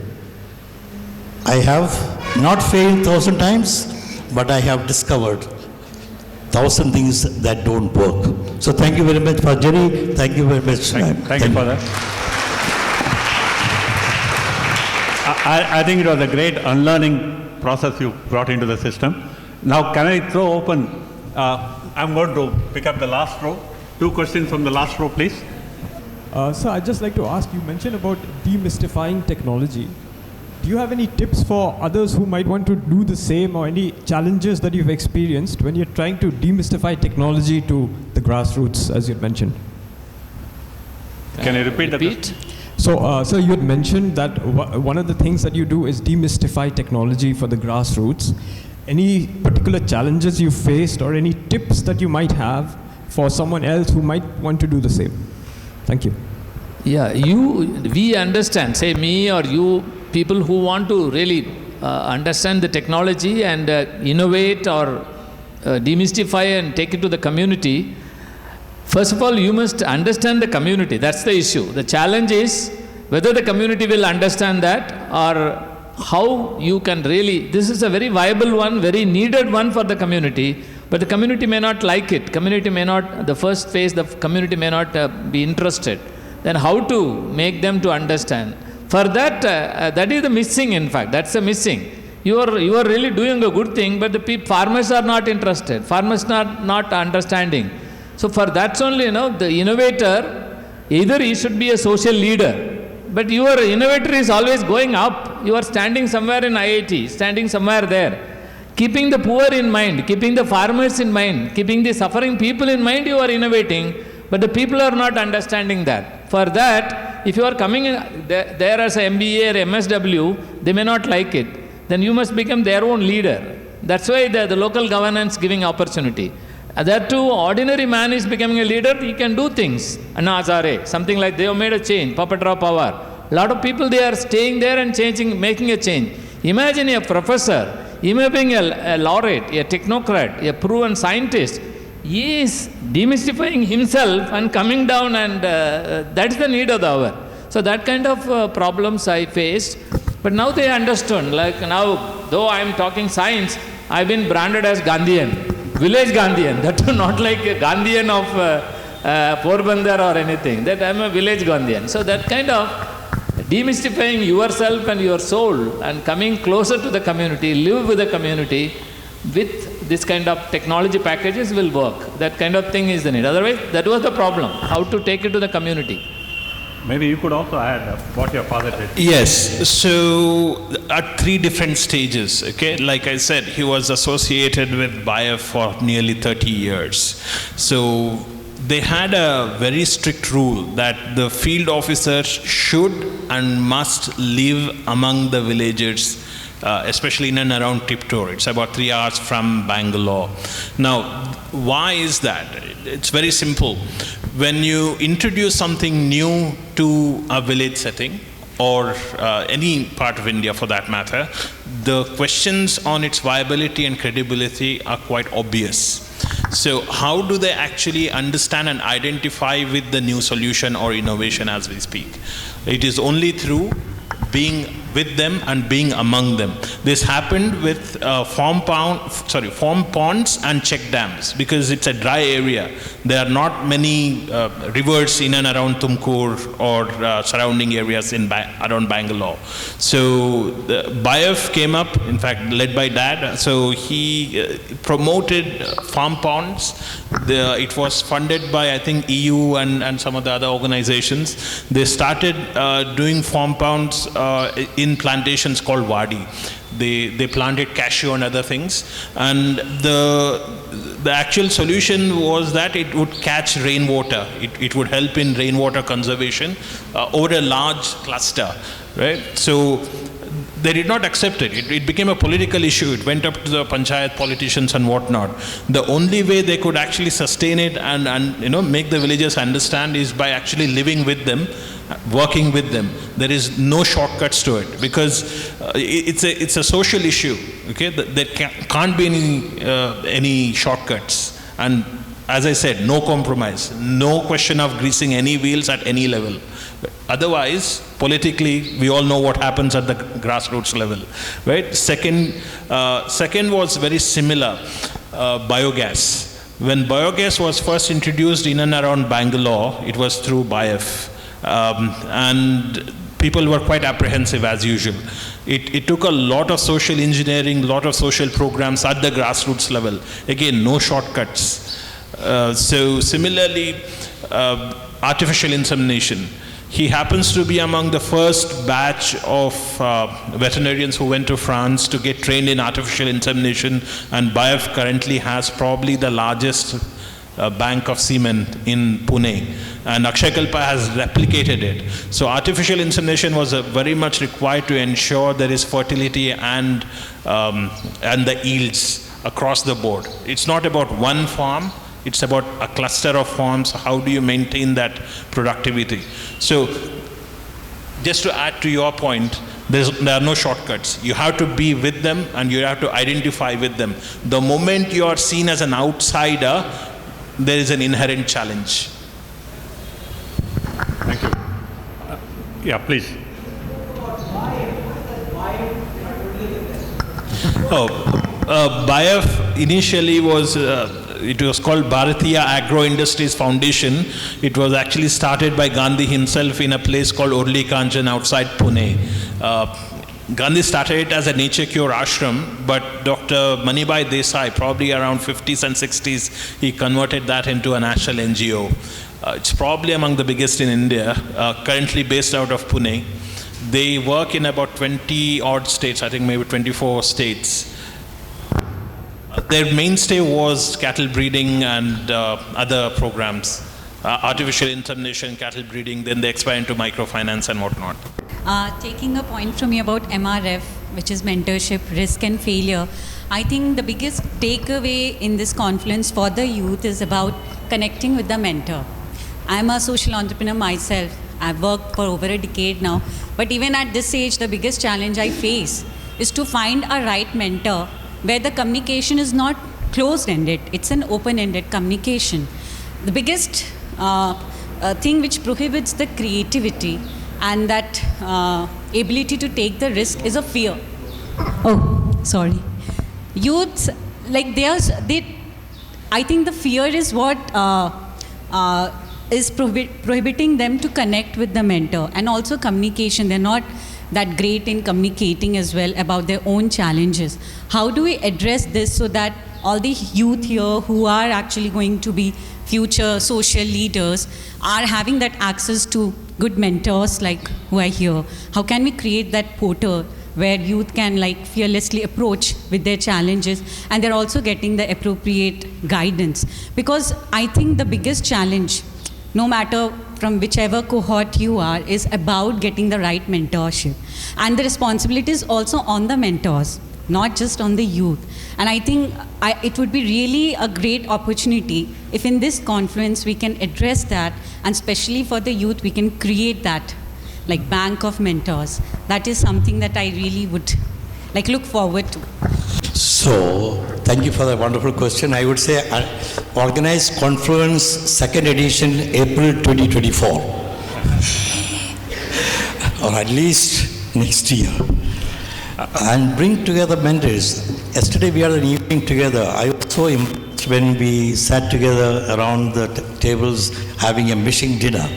I have not failed 1,000 times, but I have discovered 1,000 things that don't work. So thank you very much, Jerry. Thank you very much. Thank you for that. I think it was a great unlearning process you brought into the system. Now, can I throw open? I'm going to pick up the last row. 2 questions from the last row, please. So I'd just like to ask, you mentioned about demystifying technology. Do you have any tips for others who might want to do the same, or any challenges that you've experienced when you're trying to demystify technology to the grassroots, as you mentioned? Can you repeat the question? So you had mentioned that one of the things that you do is demystify technology for the grassroots. Any particular challenges you faced, or any tips that you might have for someone else who might want to do the same? Thank you. Yeah, we understand, say me or you, people who want to really understand the technology and innovate or demystify and take it to the community. First of all, you must understand the community. That's the issue. The challenge is whether the community will understand that, or how you can really, this is a very viable one, very needed one for the community, but the community may not like it. Community may not, the first phase, the community may not be interested. Then how to make them to understand? For that, that is the missing, in fact. That's the missing. You are really doing a good thing, but the farmers are not interested. Farmers are not understanding. So for that's only, the innovator, either he should be a social leader, but your innovator is always going up. You are standing somewhere in IIT, standing somewhere there. Keeping the poor in mind, keeping the farmers in mind, keeping the suffering people in mind, you are innovating, but the people are not understanding that. For that, if you are coming in there as an MBA or MSW, they may not like it. Then you must become their own leader. That's why the local governance giving opportunity. That too, ordinary man is becoming a leader, he can do things. Anna Hazare, something like they have made a change, puppet draw power. A lot of people, they are staying there and changing, making a change. Imagine a professor, imagine a laureate, a technocrat, a proven scientist. He is demystifying himself and coming down, and that's the need of the hour. So that kind of problems I faced. But now they understood, like now, though I am talking science, I have been branded as Gandhian, village Gandhian, that too not like a Gandhian of Porbandar or anything, that I am a village Gandhian. So that kind of demystifying yourself and your soul and coming closer to the community, live with the community, with this kind of technology packages will work. That kind of thing is the need. Otherwise, that was the problem, how to take it to the community. Maybe you could also add what your father did. Yes, so at 3 different stages, okay? Like I said, he was associated with Bayer for nearly 30 years. So they had a very strict rule that the field officers should and must live among the villagers, especially in and around Tiptur. It's about 3 hours from Bangalore. Now, why is that? It's very simple. When you introduce something new to a village setting, or any part of India for that matter, the questions on its viability and credibility are quite obvious. So how do they actually understand and identify with the new solution or innovation as we speak? It is only through being with them and being among them. This happened with farm ponds and check dams, because it's a dry area. There are not many rivers in and around Tumkur or surrounding areas around Bangalore. So BIF came up, in fact led by Dad. So he promoted farm ponds. It was funded by, I think, EU and some of the other organizations. They started doing farm ponds in plantations called Wadi. They planted cashew and other things, and the actual solution was that it would catch rainwater. It would help in rainwater conservation over a large cluster, right? So they did not accept it. It became a political issue. It went up to the Panchayat politicians and whatnot. The only way they could actually sustain it and make the villagers understand is by actually living with them, working with them. There is no shortcuts to it, because it's a social issue. Okay, there can't be any shortcuts. And as I said, no compromise, no question of greasing any wheels at any level. Otherwise, politically, we all know what happens at the grassroots level, right? Second was very similar, biogas. When biogas was first introduced in and around Bangalore, it was through BIF. And people were quite apprehensive as usual. It took a lot of social engineering, lot of social programs at the grassroots level. Again, no shortcuts. So similarly, artificial insemination. He happens to be among the first batch of veterinarians who went to France to get trained in artificial insemination, and BIF currently has probably the largest bank of semen in Pune, and Akshay Kalpa has replicated it. So artificial insemination was very much required to ensure there is fertility and the yields across the board. It's not about one farm, it's about a cluster of farms. How do you maintain that productivity? So just to add to your point, there are no shortcuts. You have to be with them and you have to identify with them. The moment you are seen as an outsider, there is an inherent challenge. Thank you. Yeah, please. BIF initially was, it was called Bharatiya Agro Industries Foundation. It was actually started by Gandhi himself in a place called Urli Kanchan outside Pune. Gandhi started it as a nature cure ashram, but Dr. Manibhai Desai, probably around 50s and 60s, he converted that into a national NGO. It's probably among the biggest in India, currently based out of Pune. They work in about 20 odd states, I think maybe 24 states. Their mainstay was cattle breeding and other programs, artificial insemination, cattle breeding, then they expand into microfinance and whatnot. Taking a point from you about MRF, which is mentorship, risk and failure, I think the biggest takeaway in this Confluence for the youth is about connecting with the mentor. I'm a social entrepreneur myself. I've worked for over a decade now. But even at this age, the biggest challenge I face is to find a right mentor where the communication is not closed-ended. It's an open-ended communication. The biggest thing which prohibits the creativity and that ability to take the risk is a fear. Oh, sorry. Youths, like I think the fear is what is prohibiting them to connect with the mentor, and also communication. They're not that great in communicating as well about their own challenges. How do we address this so that all the youth here who are actually going to be future social leaders are having that access to good mentors like who are here? How can we create that portal where youth can like fearlessly approach with their challenges, and they're also getting the appropriate guidance? Because I think the biggest challenge, no matter from whichever cohort you are, is about getting the right mentorship. And the responsibility is also on the mentors, not just on the youth. And I think it would be really a great opportunity if in this Confluence we can address that, and especially for the youth, we can create that like bank of mentors. That is something that I really would like look forward to. So, thank you for that wonderful question. I would say organize Confluence second edition April 2024, or at least next year, and bring together mentors. Yesterday we had an evening together. I was so impressed when we sat together around the tables having a mission dinner.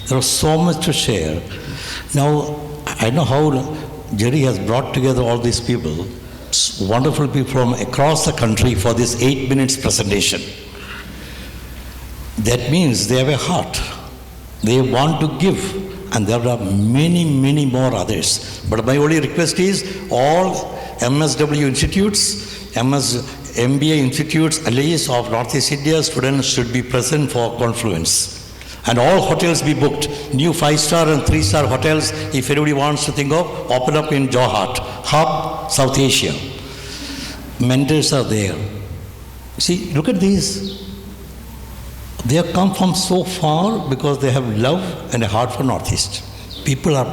There was so much to share. Now, I know how Jerry has brought together all these people, wonderful people from across the country for this 8 minutes presentation. That means they have a heart. They want to give, and there are many, many more others. But my only request is all MSW institutes, MBA institutes, at least of Northeast India, students should be present for Confluence. And all hotels be booked. New 5-star and 3-star hotels, if anybody wants to think of, open up in Guwahati, hub, South Asia. Mentors are there. See, look at these. They have come from so far because they have love and a heart for Northeast. People are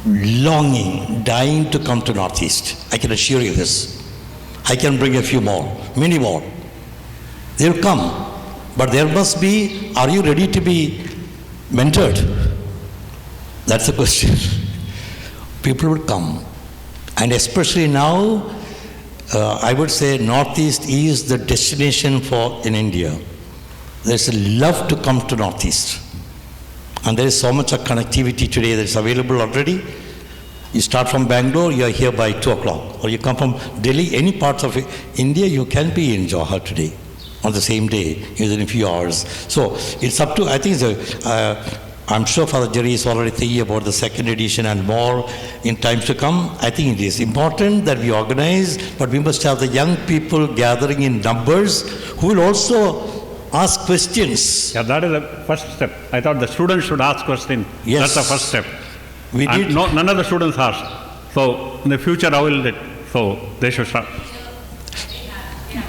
longing, dying to come to Northeast. I can assure you this. I can bring a few more, many more. They'll come. But there must be, are you ready to be mentored? That's the question. People will come. And especially now, I would say Northeast is the destination in India. There's a love to come to Northeast. And there is so much of connectivity today that is available already. You start from Bangalore, you are here by 2 o'clock. Or you come from Delhi, any parts of India, you can be in Guwahati today on the same day, within a few hours. So it's up to, I think, I'm sure Father Jerry is already thinking about the second edition and more in times to come. I think it is important that we organize, but we must have the young people gathering in numbers who will also ask questions. Yeah, that is the first step. I thought the students should ask questions. Yes. That's the first step. We did. None of the students asked. So in the future, how will it? So they should start.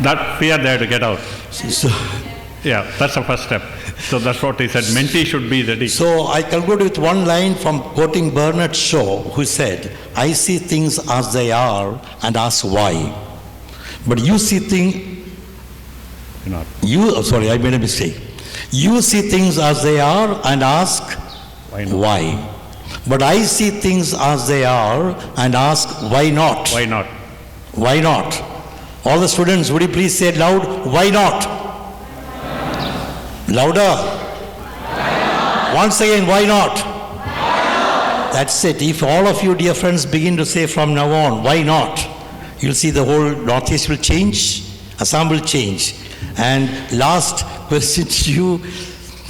That fear they have to get out. So, yeah, that's the first step. So that's what he said. Mentee should be ready. So I conclude with one line from quoting Bernard Shaw, who said, "I see things as they are and ask why. But you see things." Sorry, I made a mistake. You see things as they are and ask why. But I see things as they are and ask why not. Why not? Why not? All the students, would you please say it loud? Why not? Louder. Why not? Once again, why not? Why not? That's it. If all of you, dear friends, begin to say from now on, why not? You'll see the whole Northeast will change, Assam will change. And last question to you,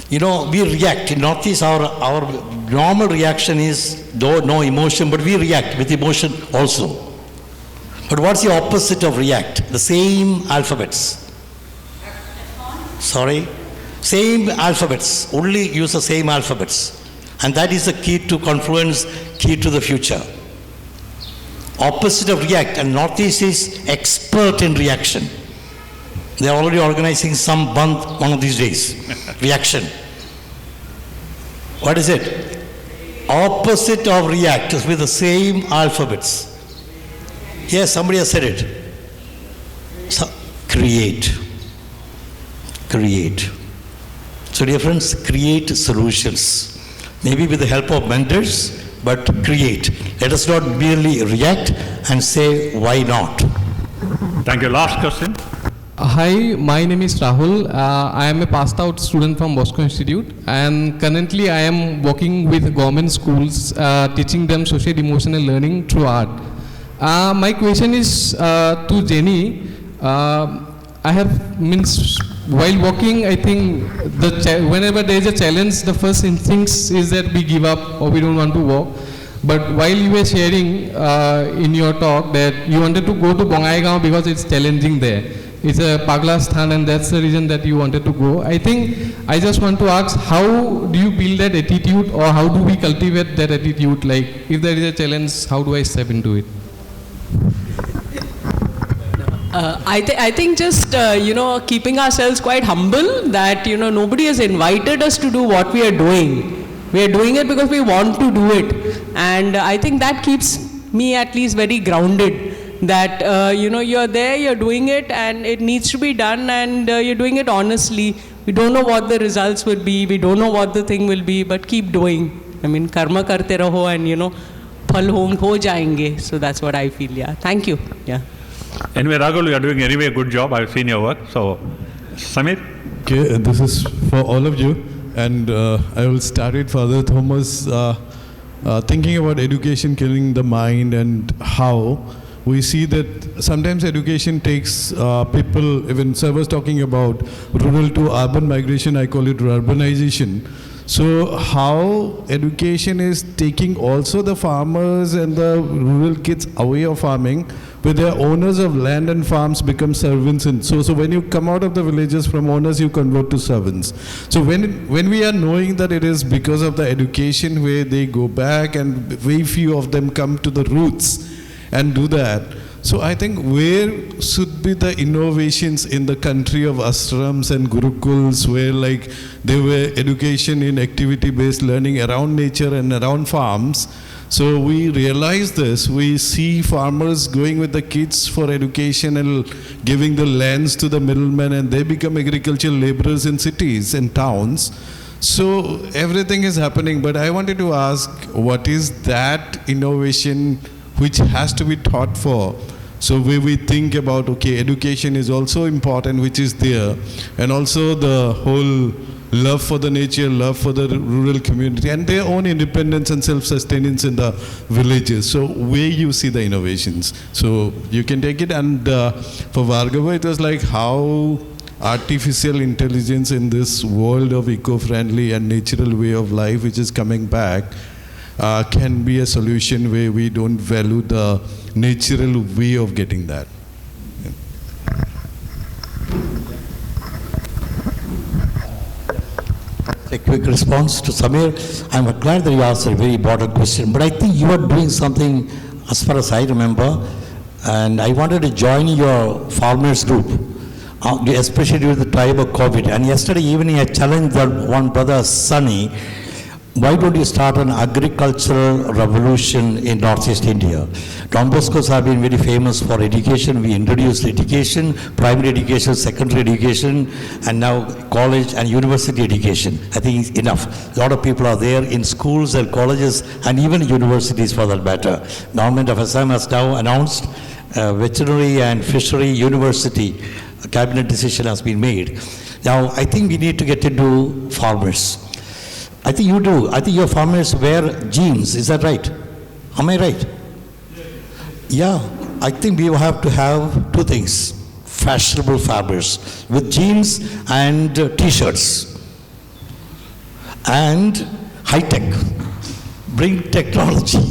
we react. In Northeast, our normal reaction is, though no emotion, but we react with emotion also. But what's the opposite of react? The same alphabets. Sorry? Same alphabets. Only use the same alphabets. And that is the key to Confluence, key to the future. Opposite of react. And Northeast is expert in reaction. They are already organizing some bandh one of these days. Reaction. What is it? Opposite of react is with the same alphabets. Yes, somebody has said it. So, create. Create. So, dear friends, create solutions. Maybe with the help of mentors, but create. Let us not merely react and say, why not? Thank you. Last question. Hi, my name is Rahul. I am a passed out student from Bosco Institute, and currently I am working with government schools, teaching them social emotional learning through art. My question is to Jenny. I have means while walking, I think whenever there is a challenge, the first instinct is that we give up or we don't want to walk. But while you were sharing in your talk that you wanted to go to Bongaigaon because it's challenging there. It's a Pagla Sthan, and that's the reason that you wanted to go. I think I just want to ask, how do you build that attitude, or how do we cultivate that attitude? Like, if there is a challenge, how do I step into it? I think just, keeping ourselves quite humble that, nobody has invited us to do what we are doing. We are doing it because we want to do it. And I think that keeps me at least very grounded. That, you're there, you're doing it, and it needs to be done, and you're doing it honestly. We don't know what the results will be, we don't know what the thing will be, but keep doing. I mean, karma karte raho, and, phal ho jayenge. So that's what I feel, yeah. Thank you, yeah. Anyway, Rahul, you are doing anyway a good job. I've seen your work. So, Samir? Okay, this is for all of you. And I will start it, Father Thomas, thinking about education killing the mind, and how we see that sometimes education takes people, even Sir was talking about rural to urban migration, I call it urbanization. So how education is taking also the farmers and the rural kids away of farming, where their owners of land and farms become servants. And so when you come out of the villages from owners, you convert to servants. So when we are knowing that it is because of the education where they go back, and very few of them come to the roots and do that. So I think where should be the innovations in the country of ashrams and gurukuls, where like there were education in activity-based learning around nature and around farms. So we realize this, we see farmers going with the kids for education and giving the lands to the middlemen, and they become agricultural laborers in cities and towns. So everything is happening, but I wanted to ask, what is that innovation which has to be taught for? So where we think about, okay, education is also important, which is there, and also the whole love for the nature, love for the rural community, and their own independence and self-sustenance in the villages. So where you see the innovations. So you can take it, and for Bhargava, it was like how artificial intelligence in this world of eco-friendly and natural way of life, which is coming back, can be a solution where we don't value the natural way of getting that. A quick response to Samir. I'm glad that you asked a very important question, but I think you are doing something, as far as I remember, and I wanted to join your farmers group, especially with the time of COVID. And yesterday evening I challenged one brother, Sunny, why don't you start an agricultural revolution in Northeast India? Don Boscos have been very famous for education. We introduced education, primary education, secondary education, and now college and university education. I think it's enough. A lot of people are there in schools and colleges and even universities for that matter. Government of Assam has now announced veterinary and fishery university. A cabinet decision has been made. Now, I think we need to get into farmers. I think you do. I think your farmers wear jeans. Is that right? Am I right? Yeah. I think we have to have two things. Fashionable farmers with jeans and T-shirts. And high-tech. Bring technology.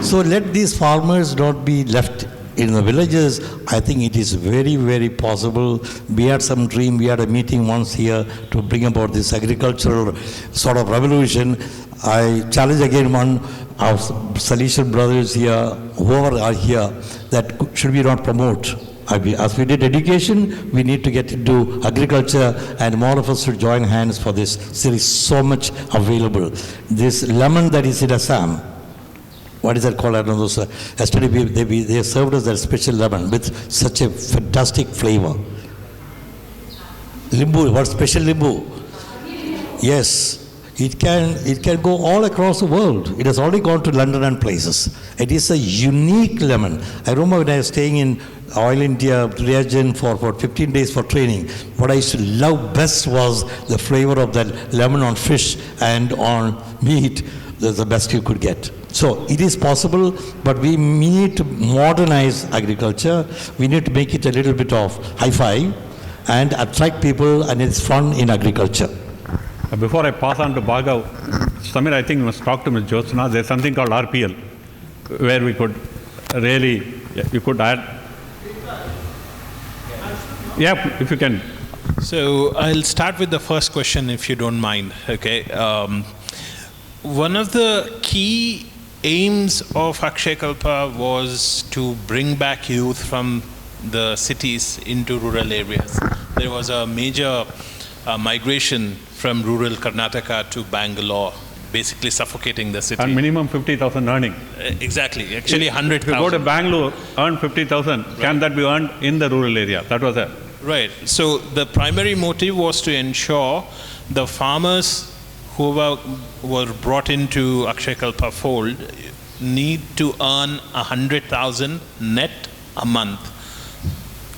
So let these farmers not be left in the villages. I think it is very, very possible. We had some dream, we had a meeting once here to bring about this agricultural sort of revolution. I challenge again one of Salesian brothers here, whoever are here, that should we not promote? As we did education, we need to get into agriculture, and more of us should join hands for this. There is so much available. This lemon that is in Assam, what is that called? I don't know. So yesterday they served us that special lemon with such a fantastic flavor. Limbu, what special limbu? Yes, it can go all across the world. It has already gone to London and places. It is a unique lemon. I remember when I was staying in Oil India region for 15 days for training. What I used to love best was the flavor of that lemon on fish and on meat. That's the best you could get. So it is possible, but we need to modernize agriculture. We need to make it a little bit of hi-fi. and attract people, and it's fun in agriculture. Before I pass on to Bhargava, Samir, I think you must talk to Ms. Jyotsna. There's something called RPL, where we could really, you could add. Yeah, if you can. So I'll start with the first question, if you don't mind. Okay. One of the key aims of Akshay Kalpa was to bring back youth from the cities into rural areas. There was a major migration from rural Karnataka to Bangalore, basically suffocating the city. And minimum 50,000 earning. Exactly, actually 100,000. If you go to Bangalore, earn 50,000, right. Can that be earned in the rural area? That was it. Right. So the primary motive was to ensure the farmers who were brought into Akshay Kalpa fold need to earn 100,000 net a month.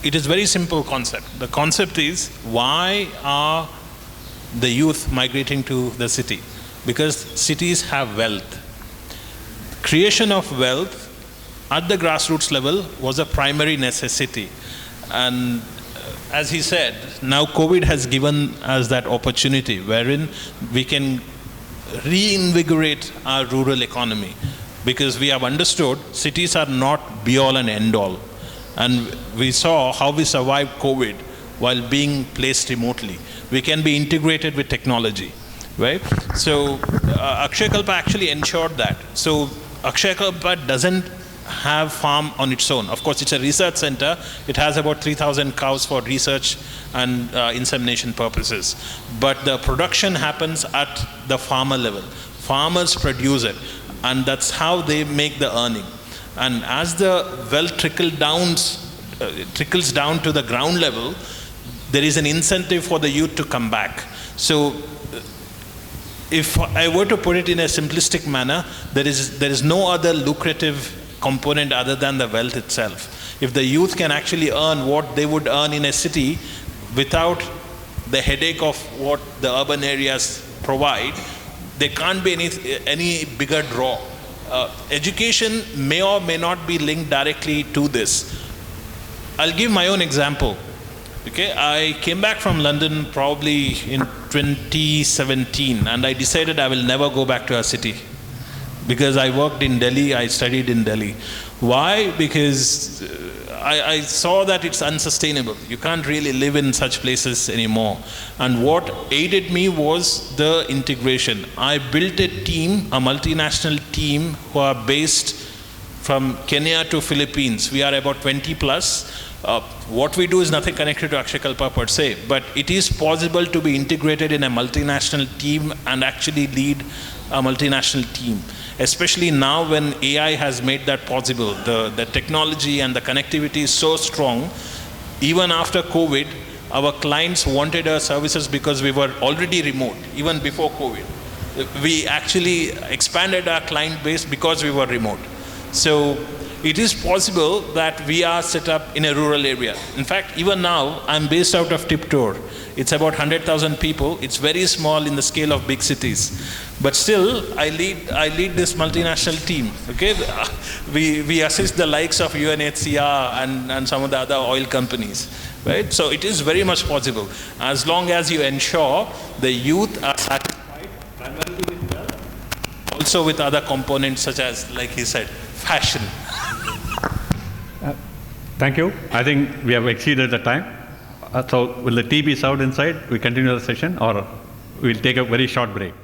It is very simple concept. The concept is, why are the youth migrating to the city? Because cities have wealth. Creation of wealth at the grassroots level was a primary necessity. And as he said, now COVID has given us that opportunity wherein we can reinvigorate our rural economy, because we have understood cities are not be all and end all. And we saw how we survived COVID while being placed remotely. We can be integrated with technology, right? So Akshay Kalpa actually ensured that. So Akshay Kalpa doesn't have farm on its own. Of course, it's a research center. It has about 3,000 cows for research and insemination purposes. But the production happens at the farmer level. Farmers produce it, and that's how they make the earning. And as the wealth trickles down to the ground level, there is an incentive for the youth to come back. So if I were to put it in a simplistic manner, there is no other lucrative component other than the wealth itself. If the youth can actually earn what they would earn in a city without the headache of what the urban areas provide, there can't be any bigger draw. Education may or may not be linked directly to this. I'll give my own example. Okay, I came back from London probably in 2017, and I decided I will never go back to a city. Because I worked in Delhi, I studied in Delhi. Why? Because I saw that it's unsustainable. You can't really live in such places anymore. And what aided me was the integration. I built a team, a multinational team, who are based from Kenya to Philippines. We are about 20 plus. What we do is nothing connected to Akshay Kalpa per se, but it is possible to be integrated in a multinational team and actually lead a multinational team. Especially now when AI has made that possible. The technology and the connectivity is so strong. Even after COVID, our clients wanted our services because we were already remote, even before COVID. We actually expanded our client base because we were remote. So it is possible that we are set up in a rural area. In fact, even now, I'm based out of Tiptur. It's about 100,000 people. It's very small in the scale of big cities. But still, I lead this multinational team. Okay, we assist the likes of UNHCR and some of the other oil companies. Right? So it is very much possible, as long as you ensure the youth are satisfied primarily with wealth, also with other components such as, like he said, fashion. Thank you. I think we have exceeded the time. So will the tea be served inside? We continue the session, or we'll take a very short break?